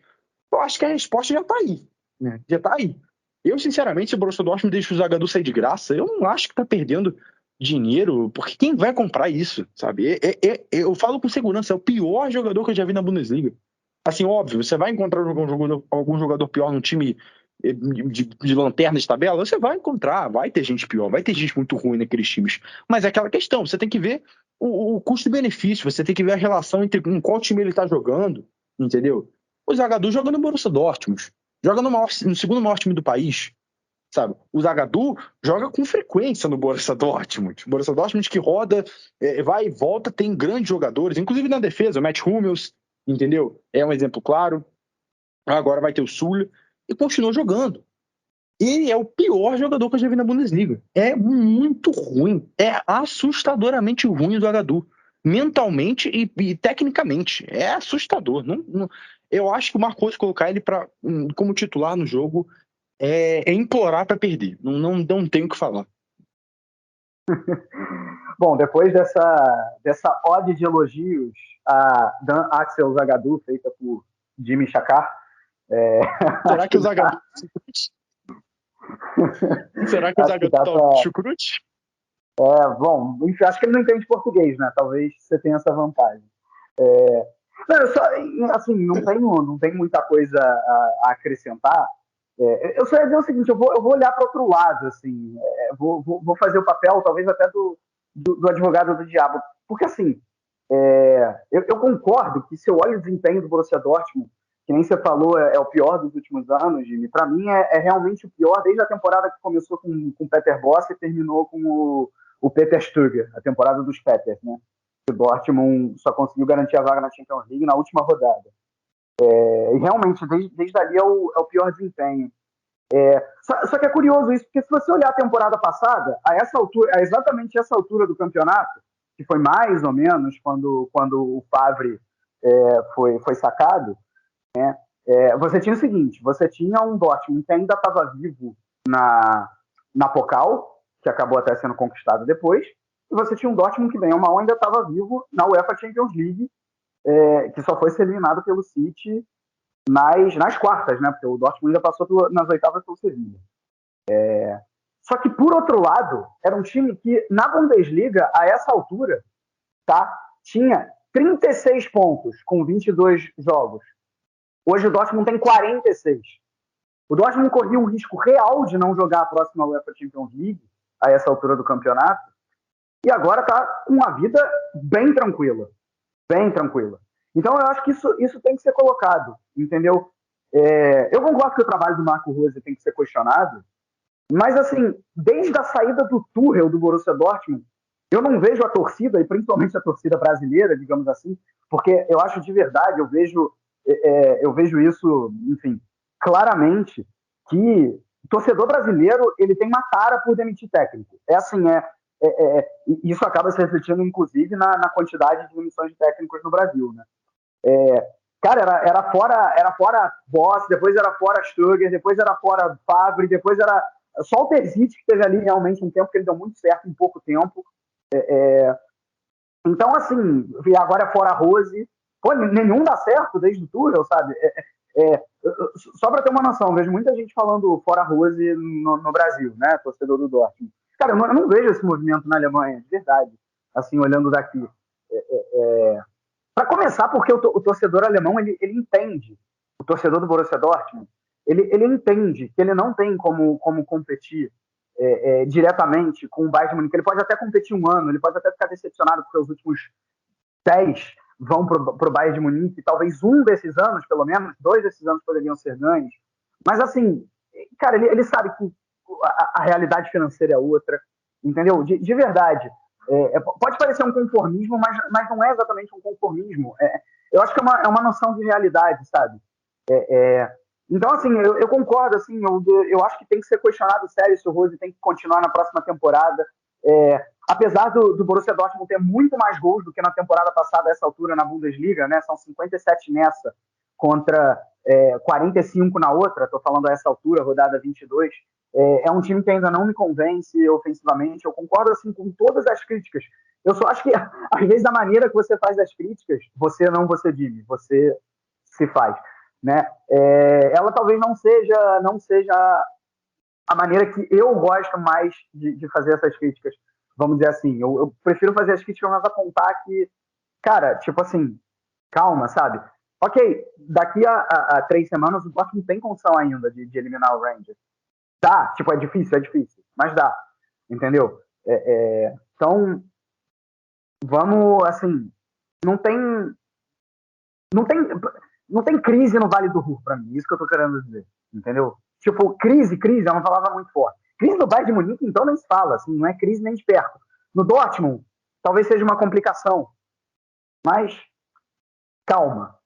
Eu acho que a resposta já tá aí, né? Já tá aí. Eu, sinceramente, se o Borussia Dortmund deixa o Zagadou sair de graça, eu não acho que tá perdendo dinheiro, porque quem vai comprar isso, sabe? Eu falo com segurança, é o pior jogador que eu já vi na Bundesliga. Assim, óbvio, você vai encontrar algum jogador pior num time de lanterna de tabela, você vai encontrar, vai ter gente pior, vai ter gente muito ruim naqueles times. Mas é aquela questão, você tem que ver o custo-benefício, você tem que ver a relação entre em qual time ele tá jogando, entendeu? O Zagadou joga no Borussia Dortmund, joga no segundo maior time do país, sabe? O Zagadou joga com frequência no Borussia Dortmund. O Borussia Dortmund que roda, vai e volta, tem grandes jogadores, inclusive na defesa, o Matt Hummels, entendeu? É um exemplo claro. Agora vai ter o Sul e continua jogando. Ele é o pior jogador que eu já vi na Bundesliga. É muito ruim. É assustadoramente ruim o Zagadou. Mentalmente e tecnicamente. É assustador. Eu acho que o Marcos colocar ele como titular no jogo é implorar para perder. Não tenho o que falar. Bom, depois dessa ode de elogios a Dan Axel Zagadou, feita por Jimmy Chakar. Será que o Zagadou... Será que o Zagadou tá o chucrute? Bom, enfim, acho que ele não entende português, né? Talvez você tenha essa vantagem. Assim, não tenho muita coisa a acrescentar. Eu só ia dizer o seguinte, eu vou olhar para outro lado, assim, vou fazer o papel, talvez até do advogado do diabo. Porque, assim, eu concordo que se eu olho o desempenho do Borussia Dortmund, que nem você falou, é o pior dos últimos anos, Jimmy, para mim é realmente o pior desde a temporada que começou com o Peter Bosz e terminou com o Peter Stöger, a temporada dos Peters, né? O Dortmund só conseguiu garantir a vaga na Champions League na última rodada. E realmente, desde ali é o pior desempenho. Só que é curioso isso, porque se você olhar a temporada passada, a exatamente essa altura do campeonato, que foi mais ou menos quando o Favre foi sacado, né? Você tinha o seguinte, você tinha um Dortmund que ainda estava vivo na Pokal, que acabou até sendo conquistado depois, e você tinha um Dortmund que, bem ou mal, ainda estava vivo na UEFA Champions League, que só foi ser eliminado pelo City nas quartas, né? Porque o Dortmund ainda passou nas oitavas pelo Sevilla. Só que, por outro lado, era um time que, na Bundesliga, a essa altura, tá, tinha 36 pontos com 22 jogos. Hoje o Dortmund tem 46. O Dortmund corria um risco real de não jogar a próxima UEFA Champions League a essa altura do campeonato, e agora está com uma vida bem tranquila. Bem tranquila. Então eu acho que isso tem que ser colocado, entendeu? Eu concordo que o trabalho do Marco Rose tem que ser questionado, mas assim, desde a saída do Tuchel do Borussia Dortmund, eu não vejo a torcida, e principalmente a torcida brasileira, digamos assim, porque eu acho de verdade, eu vejo isso, enfim, claramente, que o torcedor brasileiro ele tem uma tara por demitir técnico. Isso acaba se refletindo, inclusive, na quantidade de demissões de técnicos no Brasil, né? Cara, era fora Boss, depois era fora Stöger, depois era fora Favre, depois era só o Terzic que teve ali realmente um tempo que ele deu muito certo em pouco tempo. Então, assim, e agora é fora Rose. Pô, nenhum dá certo desde o Tuchel, sabe? Só para ter uma noção, vejo muita gente falando fora Rose no Brasil, né? Torcedor do Dortmund. Cara, eu não vejo esse movimento na Alemanha, de verdade. Assim, olhando daqui. Para começar, porque o torcedor alemão, ele entende. O torcedor do Borussia Dortmund, ele entende que ele não tem como competir diretamente com o Bayern de Munique. Ele pode até competir um ano, ele pode até ficar decepcionado porque os últimos 10 vão para o Bayern de Munique, talvez um desses anos, pelo menos, 2 desses anos poderiam ser ganhos. Mas, assim, cara, ele sabe que a realidade financeira é outra, entendeu? De verdade. Pode parecer um conformismo, mas não é exatamente um conformismo. Eu acho que é uma noção de realidade, sabe? Então, assim, eu concordo, assim, eu acho que tem que ser questionado sério se o Rose tem que continuar na próxima temporada. Apesar do Borussia Dortmund ter muito mais gols do que na temporada passada, a essa altura na Bundesliga, né? São 57 nessa contra 45 na outra, estou falando a essa altura, rodada 22. É um time que ainda não me convence ofensivamente. Eu concordo assim com todas as críticas. Eu só acho que, às vezes, a maneira que você faz as críticas, você diz, você se faz. Né? Ela talvez não seja a maneira que eu gosto mais de fazer essas críticas. Vamos dizer assim, eu prefiro fazer as críticas, mas apontar que, cara, tipo assim, calma, sabe? Ok, daqui a 3 semanas o Dortmund tem condição ainda de eliminar o Rangers. Dá, tipo, é difícil, mas dá, entendeu? Então, vamos, assim, não tem crise no Vale do Ruhr pra mim, isso que eu tô querendo dizer, entendeu? Tipo, crise é uma palavra muito forte. Crise no Bayern de Munique, então, nem se fala, assim, não é crise nem de perto. No Dortmund, talvez seja uma complicação, mas calma.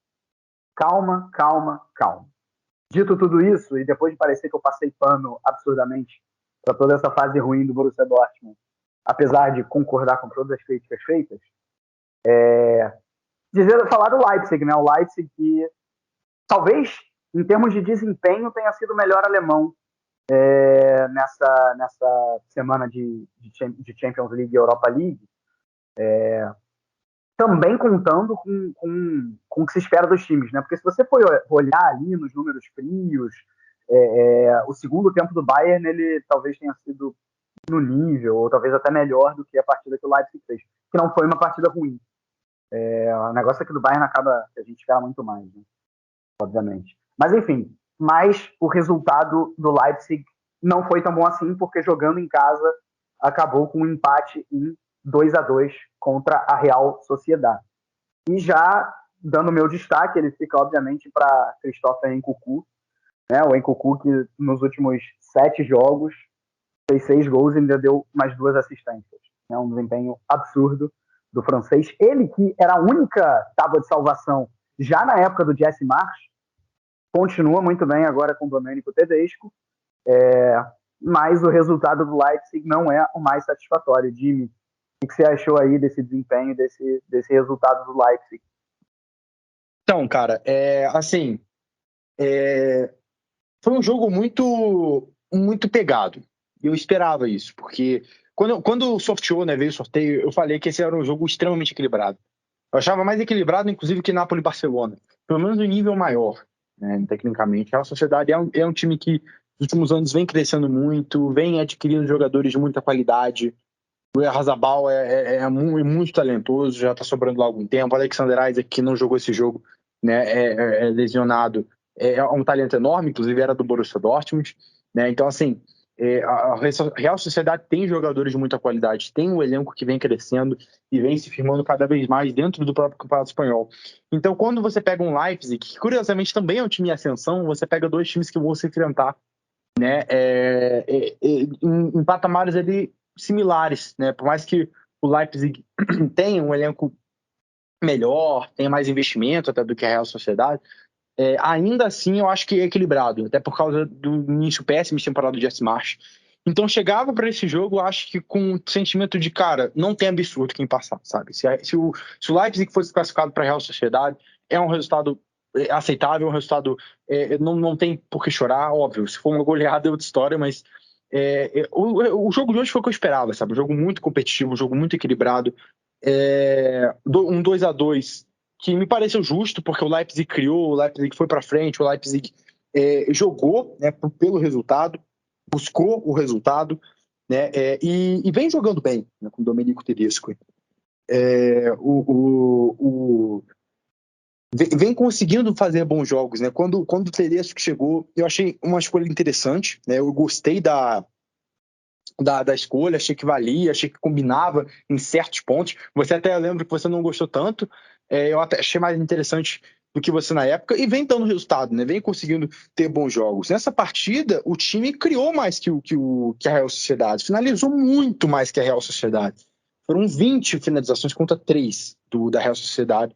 Dito tudo isso, e depois de parecer que eu passei pano absurdamente para toda essa fase ruim do Borussia Dortmund, apesar de concordar com todas as críticas feitas, falar do Leipzig, né? O Leipzig que talvez, em termos de desempenho, tenha sido o melhor alemão nessa semana de Champions League e Europa League, também contando com o que se espera dos times, né? Porque se você for olhar ali nos números frios, o segundo tempo do Bayern, ele talvez tenha sido no nível, ou talvez até melhor do que a partida que o Leipzig fez, que não foi uma partida ruim. O negócio é que do Bayern acaba que a gente espera muito mais, né? Obviamente. Mas enfim, o resultado do Leipzig não foi tão bom assim, porque jogando em casa acabou com um empate em 2-2 contra a Real Sociedad. E já dando meu destaque, ele fica obviamente para Christopher Nkunku, né? O Nkunku que nos últimos 7 jogos fez 6 gols e ainda deu mais 2 assistências. É um desempenho absurdo do francês. Ele que era a única tábua de salvação já na época do Jesse Marsch, continua muito bem agora com o Domenico Tedesco, mas o resultado do Leipzig não é o mais satisfatório. Jimmy, o que você achou aí desse desempenho, desse resultado do Leipzig? Então, cara, foi um jogo muito pegado. Eu esperava isso, porque quando sorteou, né, veio o sorteio, eu falei que esse era um jogo extremamente equilibrado. Eu achava mais equilibrado, inclusive, que Napoli e Barcelona. Pelo menos um nível maior, né, tecnicamente. A Sociedade é um time que, nos últimos anos, vem crescendo muito, vem adquirindo jogadores de muita qualidade. O Oyarzabal é muito talentoso, já está sobrando lá há algum tempo. O Alexander Isaac, que não jogou esse jogo, né, é lesionado, é um talento enorme, inclusive era do Borussia Dortmund, né? Então, assim, a Real Sociedade tem jogadores de muita qualidade, tem um elenco que vem crescendo e vem se firmando cada vez mais dentro do próprio Campeonato Espanhol. Então, quando você pega um Leipzig, que curiosamente também é um time em ascensão, você pega dois times que vão se enfrentar, né, em patamares ali similares, né? Por mais que o Leipzig tenha um elenco melhor, tenha mais investimento até do que a Real Sociedade, ainda assim eu acho que é equilibrado, até por causa do início péssimo de temporada do Jesse Marsch. Então chegava para esse jogo, eu acho que com o sentimento de, cara, não tem absurdo quem passar, sabe? Se o Leipzig fosse classificado para a Real Sociedade, é um resultado aceitável, um resultado não tem por que chorar, óbvio, se for uma goleada é outra história, mas o jogo de hoje foi o que eu esperava, sabe? Um jogo muito competitivo, um jogo muito equilibrado, um 2-2 que me pareceu justo, porque o Leipzig criou, o Leipzig foi para frente, o Leipzig jogou, né, pelo resultado, buscou o resultado, né, e vem jogando bem, né, com o Domenico Tedesco. Vem conseguindo fazer bons jogos, né? Quando o Tedesco chegou, eu achei uma escolha interessante, né? Eu gostei da escolha, achei que valia, achei que combinava em certos pontos. Você até lembra que você não gostou tanto, eu até achei mais interessante do que você na época, e vem dando resultado, né? Vem conseguindo ter bons jogos. Nessa partida, o time criou mais que a Real Sociedade, finalizou muito mais que a Real Sociedade. Foram 20 finalizações contra 3 da Real Sociedade.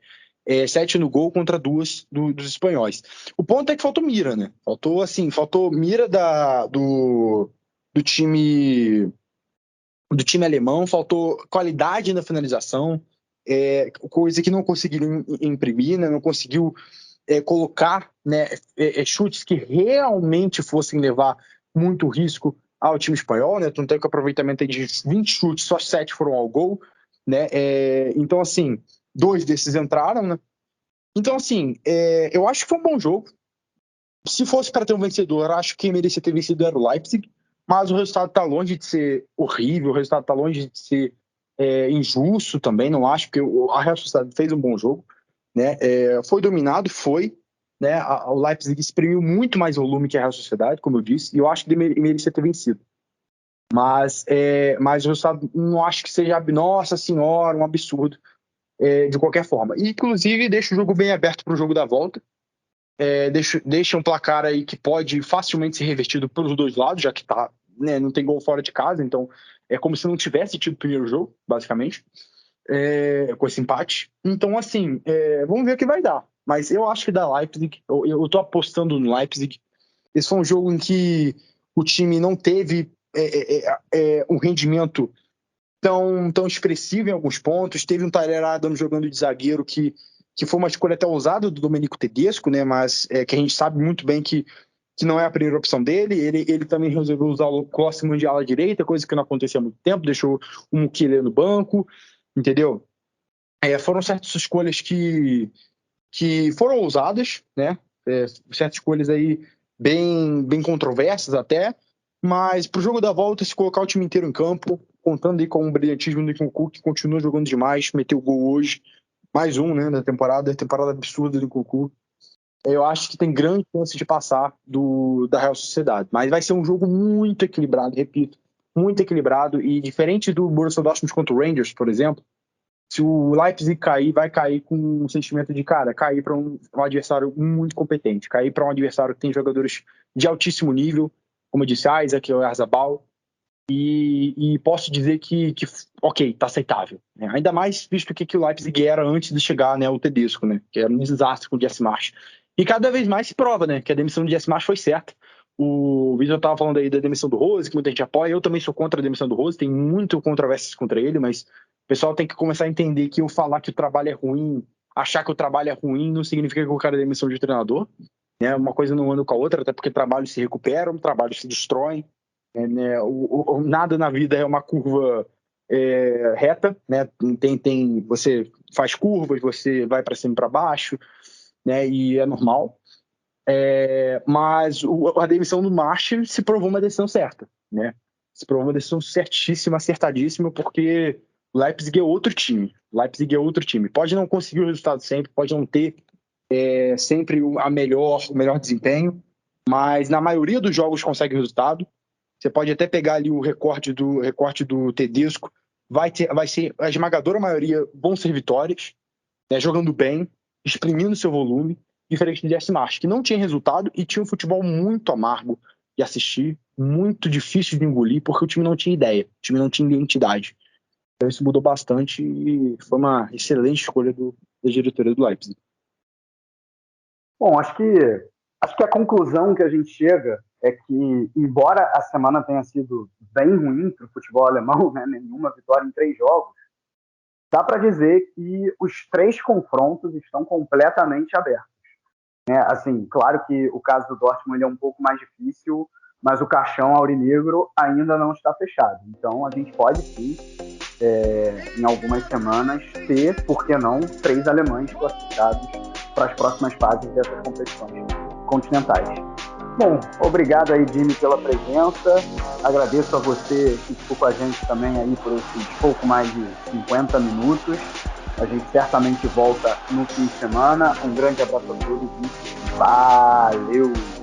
7 no gol contra 2 dos espanhóis. O ponto é que faltou mira, né? Faltou mira do time alemão, faltou qualidade na finalização, coisa que não conseguiram imprimir, né? Não conseguiu colocar, né, chutes que realmente fossem levar muito risco ao time espanhol, né? Tanto é que o aproveitamento é de 20 chutes, só 7 foram ao gol, né? Então, assim, 2 desses entraram, né? Então, assim, eu acho que foi um bom jogo. Se fosse para ter um vencedor, acho que quem merecia ter vencido era o Leipzig, mas o resultado está longe de ser horrível, o resultado está longe de ser injusto também, não acho, porque a Real Sociedade fez um bom jogo, né? Foi dominado, né? O Leipzig exprimiu muito mais volume que a Real Sociedade, como eu disse, e eu acho que ele merecia ter vencido. Mas o resultado não acho que seja, nossa senhora, um absurdo, de qualquer forma. E, inclusive, deixa o jogo bem aberto para o jogo da volta. Deixa um placar aí que pode facilmente ser revertido pelos dois lados, já que tá, né, não tem gol fora de casa, então é como se não tivesse tido o primeiro jogo, basicamente, com esse empate. Então, assim, vamos ver o que vai dar. Mas eu acho que da Leipzig, eu tô apostando no Leipzig. Esse foi um jogo em que o time não teve um rendimento tão expressivo em alguns pontos. Teve um Tyler Adams jogando de zagueiro que foi uma escolha até ousada do Domenico Tedesco, né? Mas que a gente sabe muito bem que não é a primeira opção dele. Ele também resolveu usar o Klostermann de ala direita, coisa que não acontecia há muito tempo, deixou o Mukiele no banco, entendeu? Foram certas escolhas que foram ousadas, né? Certas escolhas aí bem controversas até, mas pro jogo da volta, se colocar o time inteiro em campo, contando aí com o brilhantismo do Nkunku, que continua jogando demais, meteu gol hoje, mais um, né, na temporada absurda do Nkunku, eu acho que tem grande chance de passar da Real Sociedade, mas vai ser um jogo muito equilibrado, repito, muito equilibrado, e diferente do Borussia Dortmund contra o Rangers, por exemplo, se o Leipzig cair, vai cair com um sentimento de, cara, cair para um adversário muito competente, cair para um adversário que tem jogadores de altíssimo nível, como eu disse, Isaac, o Oyarzabal, E posso dizer que ok, tá aceitável, né? Ainda mais visto que o Leipzig era antes de chegar, né, o Tedesco, né, que era um desastre com o Jesse Marsch. E cada vez mais se prova, né, que a demissão do Jesse Marsch foi certa. O Vitor estava falando aí da demissão do Rose, que muita gente apoia. Eu também sou contra a demissão do Rose, tem muito controvérsias contra ele, mas o pessoal tem que começar a entender que eu falar que o trabalho é ruim, achar que o trabalho é ruim, não significa que o cara é demissão de treinador, né? Uma coisa não anda com a outra, até porque trabalho se recupera, o trabalho se destrói, né? Nada na vida é uma curva reta, né? Você faz curvas, você vai para cima e para baixo, né? E é normal. Mas a demissão do Marsch se provou uma decisão certa, né? Se provou uma decisão certíssima, acertadíssima, porque o Leipzig é outro time. Pode não conseguir o resultado sempre, pode não ter sempre o melhor desempenho, mas na maioria dos jogos consegue o resultado. Você pode até pegar ali o recorte do Tedesco, vai ser a esmagadora maioria, vão ser vitórias, né, jogando bem, exprimindo seu volume, diferente do Jesse Marsch, que não tinha resultado e tinha um futebol muito amargo de assistir, muito difícil de engolir, porque o time não tinha ideia, o time não tinha identidade. Então isso mudou bastante e foi uma excelente escolha da diretoria do Leipzig. Bom, acho que a conclusão que a gente chega é que, embora a semana tenha sido bem ruim para o futebol alemão, né, nenhuma vitória em 3 jogos, dá para dizer que os 3 confrontos estão completamente abertos. Né? Assim, claro que o caso do Dortmund é um pouco mais difícil, mas o caixão aurinegro ainda não está fechado. Então a gente pode sim, em algumas semanas, ter, por que não, 3 alemães classificados para as próximas fases dessas competições continentais. Bom, obrigado aí, Jimmy, pela presença. Agradeço a você que ficou com a gente também aí por esses pouco mais de 50 minutos. A gente certamente volta no fim de semana. Um grande abraço a todos e valeu!